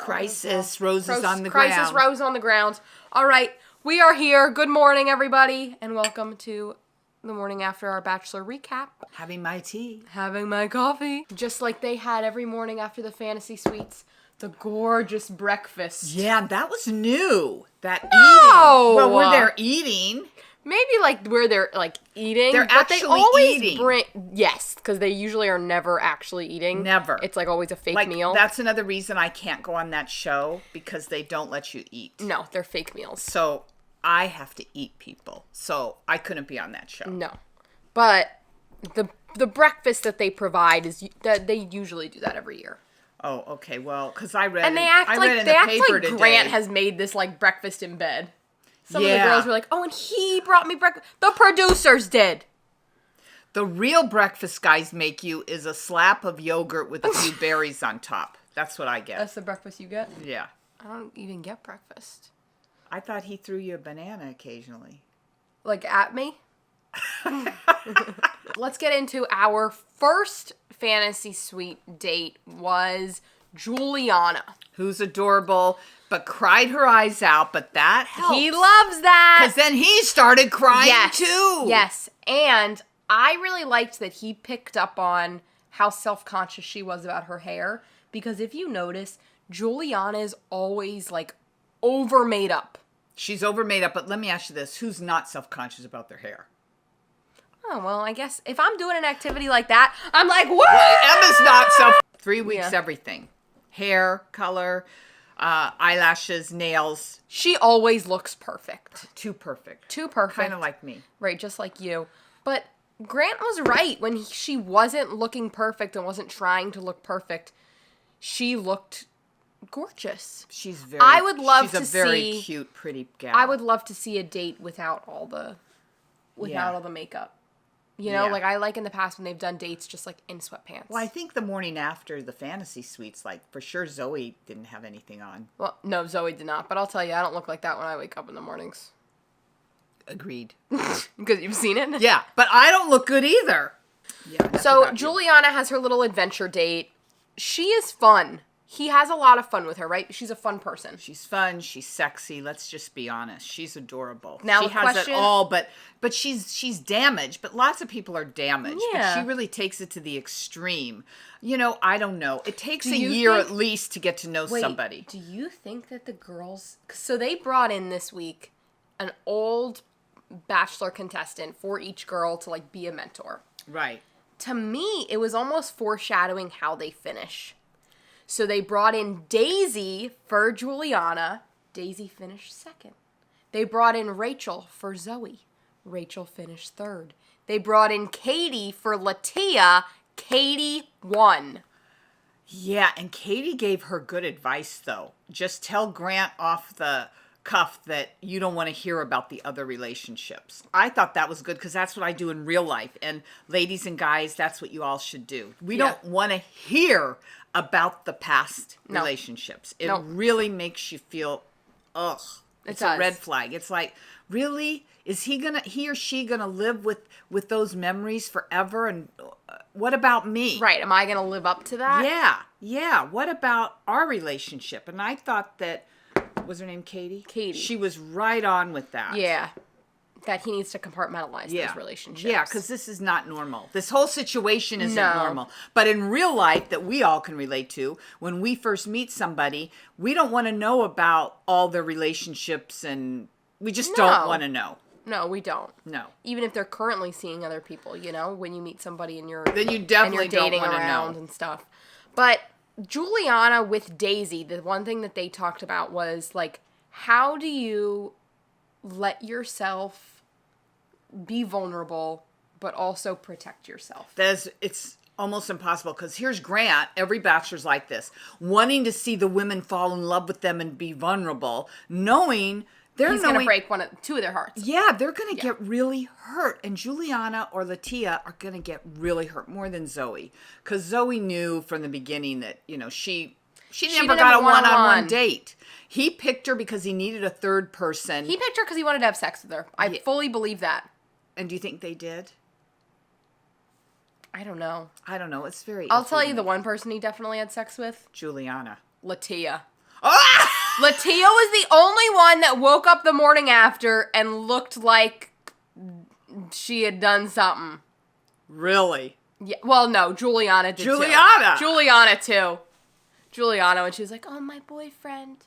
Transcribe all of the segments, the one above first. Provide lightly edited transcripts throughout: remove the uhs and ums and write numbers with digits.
Crisis, roses on the ground. Crisis, rose on the ground. All right, we are here. Good morning, everybody, and welcome to the morning after our Bachelor Recap. Having my tea. Having my coffee. Just like they had every morning after the fantasy suites. The gorgeous breakfast. Yeah, that was new. That No! eating. Well, were they eating? Maybe like where they're like eating. They're but actually they always eating. Yes, because they usually are never actually eating. Never. It's like always a fake meal. That's another reason I can't go on that show, because they don't let you eat. No, they're fake meals. So I have to eat people. So I couldn't be on that show. No. But the breakfast that they provide is that they usually do that every year. Oh, okay. Well, because I read. And they act like today. Grant has made this like breakfast in bed. Some of the Yeah. girls were like, "Oh, and he brought me breakfast." The producers did. The real breakfast guys make you is a slap of yogurt with a few berries on top. That's what I get. That's the breakfast you get? Yeah. I don't even get breakfast. I thought he threw you a banana occasionally. Like at me? Let's get into our first fantasy suite date was Juliana. Who's adorable, but cried her eyes out, but that helps. He loves that. Because then he started crying too. Yes. And I really liked that he picked up on how self-conscious she was about her hair. Because if you notice, Juliana is always like over made up. She's over made up, but let me ask you this. Who's not self-conscious about their hair? Oh, well, I guess if I'm doing an activity like that, I'm like, what? Well, Emma's not self. 3 weeks, Yeah. everything. Hair, color, eyelashes, nails. She always looks perfect. Too perfect. Too perfect. Kind of like me. Right, just like you. But Grant was right when she wasn't looking perfect and wasn't trying to look perfect. She looked gorgeous. She's very. I would love she's to a very see- cute, pretty gal. I would love to see a date without all the makeup. You know, Yeah. like I like in the past when they've done dates just like in sweatpants. Well, I think the morning after the fantasy suites, like for sure, Zoe didn't have anything on. Well, no, Zoe did not. But I'll tell you, I don't look like that when I wake up in the mornings. Agreed. Because you've seen it. Yeah, but I don't look good either. Yeah. enough So about you. Juliana has her little adventure date. She is fun. He has a lot of fun with her, right? She's a fun person. She's fun. She's sexy. Let's just be honest. She's adorable. Now she the has question- it all, but she's damaged. But lots of people are damaged. Yeah. But she really takes it to the extreme. You know, I don't know. It takes Do a you year think- at least to get to know somebody. Do you think that the girls... So they brought in this week an old Bachelor contestant for each girl to like be a mentor. Right. To me, it was almost foreshadowing how they finish. So they brought in Daisy for Juliana. Daisy finished second. They brought in Rachel for Zoe. Rachel finished third. They brought in Katie for Latia. Katie won. Yeah, and Katie gave her good advice, though. Just tell Grant off the cuff that you don't want to hear about the other relationships. I thought that was good because that's what I do in real life. And ladies and guys, that's what you all should do. We Yeah. don't want to hear about the past No. relationships. It No. really makes you feel, ugh. It's a does. red flag. It's like, really? Is he or she gonna live with those memories forever? And what about me? Right. Am I going to live up to that? Yeah. What about our relationship? And I thought that, was her name Katie? Katie. She was right on with that. Yeah. That he needs to compartmentalize those relationships. Yeah, because this is not normal. This whole situation isn't No. normal. But in real life, that we all can relate to, when we first meet somebody, we don't want to know about all their relationships, and we just don't No. want to know. No, we don't. No. Even if they're currently seeing other people, you know, when you meet somebody and you're Then you definitely and you're dating don't want to around know. and stuff. But Juliana with Daisy, the one thing that they talked about was like, how do you let yourself be vulnerable but also protect yourself? It's almost impossible, because here's Grant. Every bachelor's like this, wanting to see the women fall in love with them and be vulnerable, knowing He's going to break two of their hearts. Yeah, they're going to get really hurt. And Juliana or Latia are going to get really hurt more than Zoe. Because Zoe knew from the beginning that, you know, she never didn't got have a a one-on-one. one-on-one date. He picked her because he needed a third person. He picked her because he wanted to have sex with her. I fully believe that. And do you think they did? I don't know. I don't know. It's very... I'll tell you the one person he definitely had sex with. Juliana. Latia. Latia was the only one that woke up the morning after and looked like she had done something. Really? Yeah. Well, no, Juliana did Juliana! too. Juliana too. Juliana, when she was like, "Oh, my boyfriend.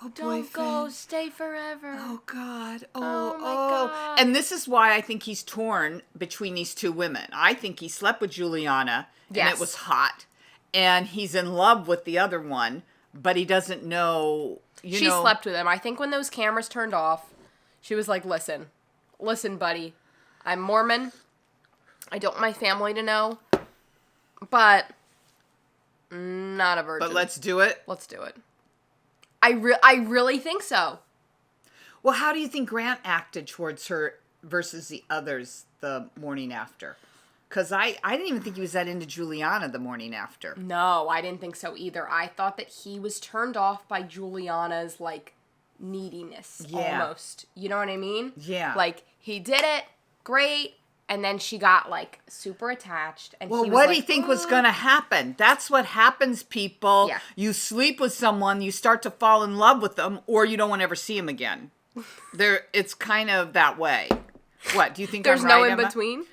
Oh, Don't go. Stay forever." Oh, God. Oh, my God. And this is why I think he's torn between these two women. I think he slept with Juliana, and Yes. it was hot. And he's in love with the other one, but he doesn't know, She slept with him. I think when those cameras turned off, she was like, listen, buddy. I'm Mormon. I don't want my family to know. But not a virgin. But let's do it. Let's do it. I really think so. Well, how do you think Grant acted towards her versus the others the morning after? Because I didn't even think he was that into Juliana the morning after. No, I didn't think so either. I thought that he was turned off by Juliana's, like, neediness, almost. You know what I mean? Yeah. Like, he did it, great, and then she got, like, super attached. And Well, he was what like, do you think was going to happen? That's what happens, people. Yeah. You sleep with someone, you start to fall in love with them, or you don't want to ever see them again. It's kind of that way. What, do you think There's I'm right, no Emma? in-between?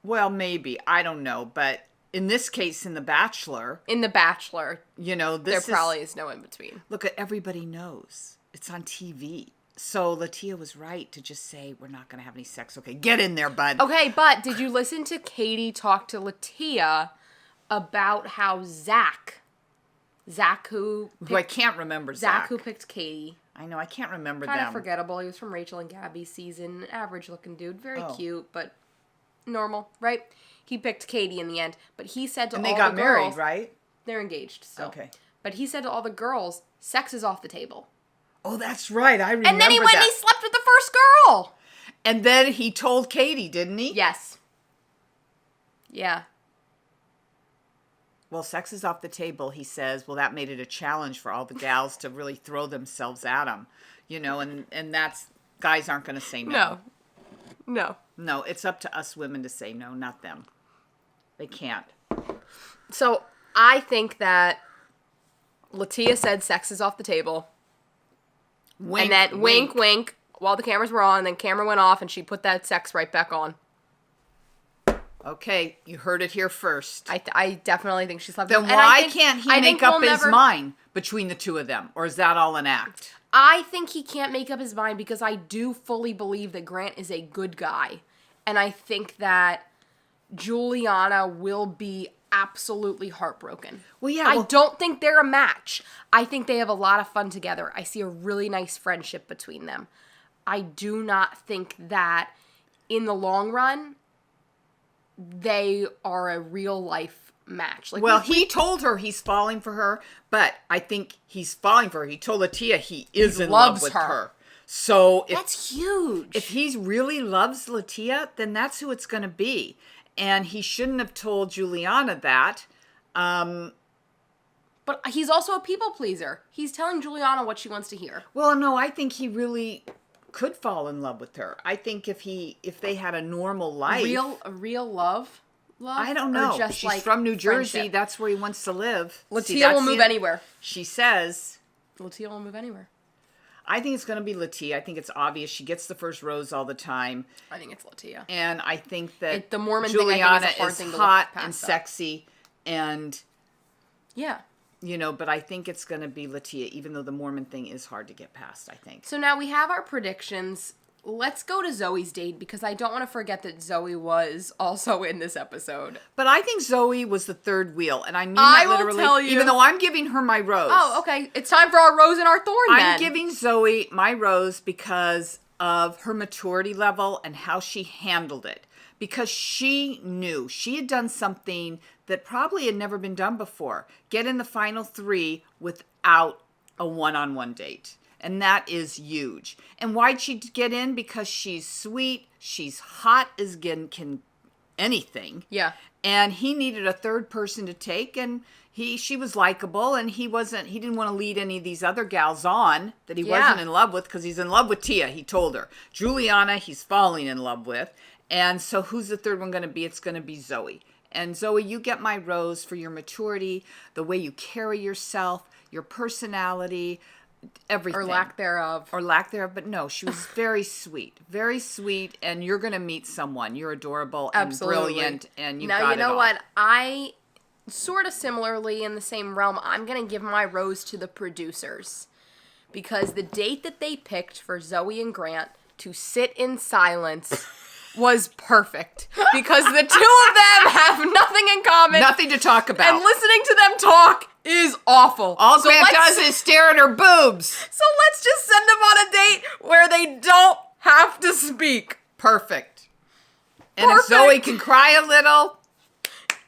Well, maybe. I don't know. But in this case, in The Bachelor, In The Bachelor, there this probably is no in-between. Look, everybody knows. It's on TV. So Latia was right to just say, we're not going to have any sex. Okay, get in there, bud. Okay, but did you listen to Katie talk to Latia about how Zach who Who I can't remember Zach. who picked Katie. I know, I can't remember Kind them. of forgettable. He was from Rachel and Gabby's season. Average looking dude. Very Oh. cute, but normal, right? He picked Katie in the end. But he said to And all they got the married, girls, right? they're engaged still. Okay. But he said to all the girls, sex is off the table. Oh, that's right. I remember And then he went that. and he slept with the first girl. And then he told Katie, didn't he? Yes. Yeah. Well, sex is off the table, he says. Well, that made it a challenge for all the gals to really throw themselves at him. And that's, guys aren't going to say no. No. No, it's up to us women to say no, not them. They can't. So I think that Latia said sex is off the table. Wink, And then wink, while the cameras were on, and then camera went off and she put that sex right back on. Okay, you heard it here first. I definitely think she slept Then with him. why can't he make up his mind between the two of them? Or is that all an act? I think he can't make up his mind because I do fully believe that Grant is a good guy. And I think that Juliana will be absolutely heartbroken. Well, yeah. I don't think they're a match. I think they have a lot of fun together. I see a really nice friendship between them. I do not think that in the long run, they are a real life match. Like, well, he told her he's falling for her, but I think he's falling for her. He told Latia he is in love with her. So that's huge. If he really loves Latia, then that's who it's going to be. And he shouldn't have told Juliana that. But he's also a people pleaser. He's telling Juliana what she wants to hear. Well, no, I think he really could fall in love with her. I think if they had a normal life, real love. I don't know. Just She's like from New Jersey. friendship. That's where he wants to live. Latia will move anywhere. She says. Latia will move anywhere. I think it's going to be Latia. I think it's obvious. She gets the first rose all the time. I think it's Latia. And I think that the Mormon Juliana thing, is hot and sexy. And, yeah. But I think it's going to be Latia, even though the Mormon thing is hard to get past, I think. So now we have our predictions. Let's go to Zoe's date because I don't want to forget that Zoe was also in this episode. But I think Zoe was the third wheel, and I mean that literally. Will tell you. Even though I'm giving her my rose. Oh, okay. It's time for our rose and our thorn then. I'm giving Zoe my rose because of her maturity level and how she handled it. Because she knew she had done something that probably had never been done before. Get in the final 3 without a one-on-one date. And that is huge. And why'd she get in? Because she's sweet. She's hot as can anything. Yeah. And he needed a third person to take. And she was likable. And he didn't want to lead any of these other gals on that he wasn't in love with. Because he's in love with Tia, he told her. Juliana, he's falling in love with. And so who's the third one going to be? It's going to be Zoe. And Zoe, you get my rose for your maturity, the way you carry yourself, your personality, everything. Or lack thereof. Or lack thereof, but no, she was very sweet. Very sweet, and you're going to meet someone. You're adorable and Absolutely. brilliant, and you've Now, got you know it all. what? I, sort of similarly in the same realm, I'm going to give my rose to the producers. Because the date that they picked for Zoe and Grant to sit in silence was perfect. Because the two of them have nothing in common. Nothing to talk about. And listening to them talk is awful. All Grant does is stare at her boobs. So let's just send them on a date where they don't have to speak. Perfect. And if Zoe can cry a little,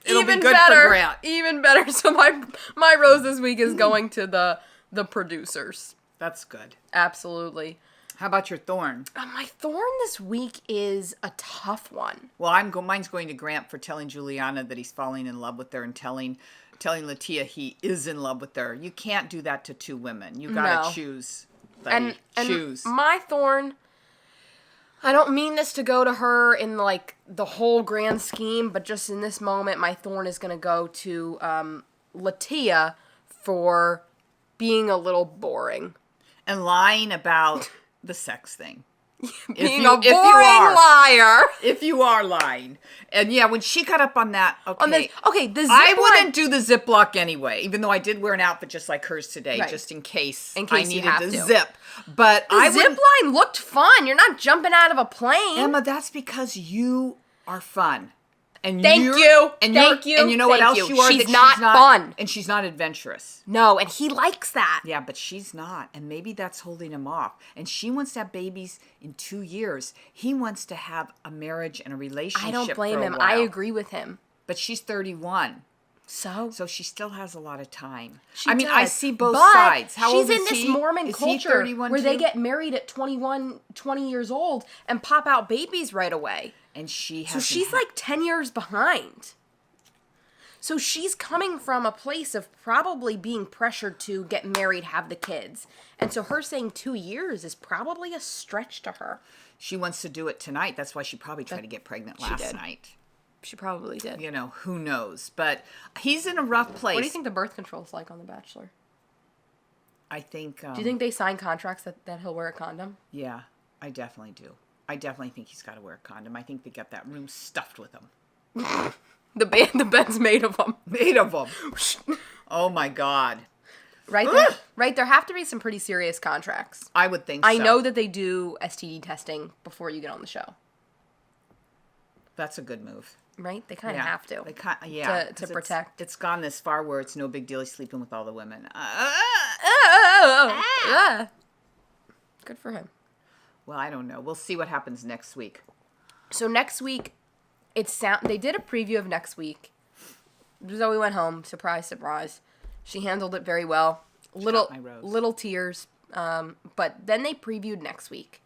it'll be good for Grant. Even better. So my rose this week is going to the producers. That's good. Absolutely. How about your thorn? My thorn this week is a tough one. Well, mine's going to Grant for telling Juliana that he's falling in love with her and telling Latia he is in love with her. You can't do that to two women. You gotta choose. Buddy. Choose. And my thorn, I don't mean this to go to her in like the whole grand scheme, but just in this moment, my thorn is gonna go to Latia for being a little boring. And lying about the sex thing. Being a boring liar. If you are lying. And yeah, when she got up on that, the zip I line. wouldn't do the Ziploc anyway, even though I did wear an outfit just like hers today, Right. just in case In I case you needed have to to. zip. But The zip line looked fun. You're not jumping out of a plane. Emma, that's because you are fun. And Thank you. And Thank you. And you know what Thank else you. you are? She's That not fun. And she's not adventurous. No, and he likes that. Yeah, but she's not. And maybe that's holding him off. And she wants to have babies in 2 years. He wants to have a marriage and a relationship. I don't blame for a him. while. I agree with him. But she's 31. So She still has a lot of time. she I mean, I does. see both But sides. How she's old is in this he? Mormon Is he culture 31 where they too? get married at 21, 20 years old and pop out babies right away. And she has. So she's like 10 years behind. So she's coming from a place of probably being pressured to get married, have the kids. And so her saying 2 years is probably a stretch to her. She wants to do it tonight. That's why she probably tried to get pregnant last did. night. She probably did. You know, who knows? But he's in a rough place. What do you think the birth control is like on The Bachelor? I think. Do you think they sign contracts that he'll wear a condom? Yeah, I definitely do. I definitely think he's got to wear a condom. I think they got that room stuffed with them. The bed's made of them. Made of them. Oh my God. Right there, right there have to be some pretty serious contracts. I would think so. I know that they do STD testing before you get on the show. That's a good move. Right? They kind of have to. They to 'cause protect. It's gone this far where it's no big deal. He's sleeping with all the women. Yeah. Good for him. Well, I don't know. We'll see what happens next week. So next week, they did a preview of next week. Zoe went home. Surprise, surprise. She handled it very well. Little tears. But then they previewed next week.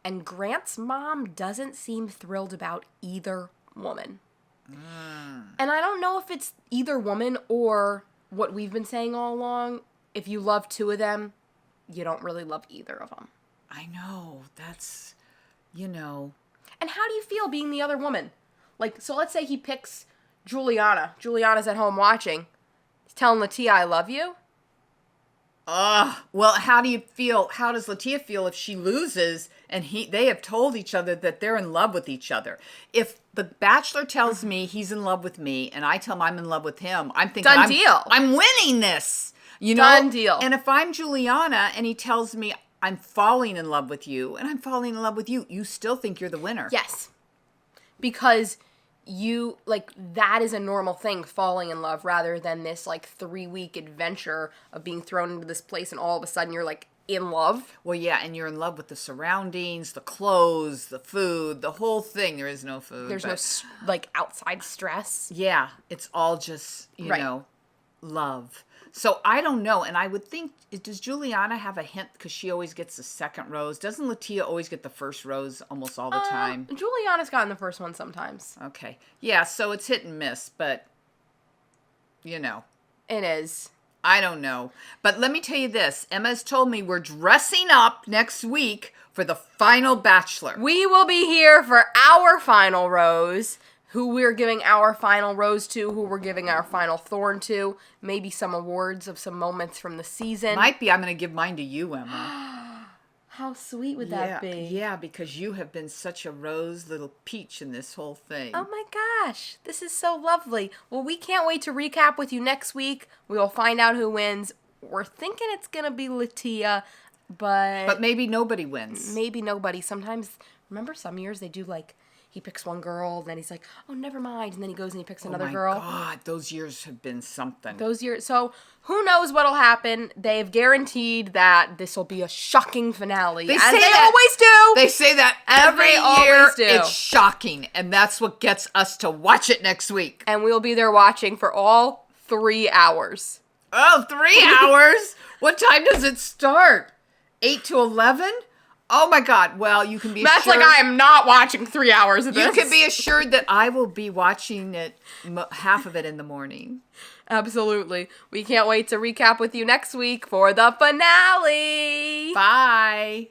And Grant's mom doesn't seem thrilled about either woman. And I don't know if it's either woman or what we've been saying all along. If you love two of them, you don't really love either of them. I know. That's, you know. And how do you feel being the other woman? Like, so let's say he picks Juliana. Juliana's at home watching. He's telling Latia, I love you. Well, how do you feel? How does Latia feel if she loses and they have told each other that they're in love with each other? If the Bachelor tells me he's in love with me and I tell him I'm in love with him, I'm thinking Done deal. I'm winning this. You know? Done deal. And if I'm Juliana and he tells me I'm falling in love with you and I'm falling in love with you, you still think you're the winner. Yes. Because you, like, that is a normal thing, falling in love, rather than this, like, 3-week adventure of being thrown into this place and all of a sudden you're, like, in love. Well, yeah, and you're in love with the surroundings, the clothes, the food, the whole thing. There is no food. There's no, like, outside stress. Yeah, it's all just, you Right. know, love. So I don't know. And I would think, does Juliana have a hint? Because she always gets the second rose. Doesn't Latia always get the first rose almost all the time? Juliana's gotten the first one sometimes. Okay. Yeah, so it's hit and miss. But, you know, It is. I don't know. But let me tell you this. Emma's told me we're dressing up next week for the final Bachelor. We will be here for our final rose, who we're giving our final rose to, who we're giving our final thorn to, maybe some awards of some moments from the season. Might be I'm going to give mine to you, Emma. How sweet would that be? Yeah, because you have been such a rose little peach in this whole thing. Oh my gosh, this is so lovely. Well, we can't wait to recap with you next week. We will find out who wins. We're thinking it's going to be Latia, But maybe nobody wins. maybe nobody. Sometimes, remember some years they do like, he picks one girl, and then he's like, oh, never mind. And then he goes and he picks another girl. Oh my God, those years have been something. Those years. So who knows what'll happen? They've guaranteed that this will be a shocking finale. They as say they that- always do. They say that As every they year. always do. It's shocking, and that's what gets us to watch it next week. And we'll be there watching for all 3 hours. Oh, 3 hours? What time does it start? 8 to 11? Oh my God. Well, you can be That's assured. like I am not watching 3 hours of this. You can be assured that I will be watching it, half of it in the morning. Absolutely. We can't wait to recap with you next week for the finale. Bye.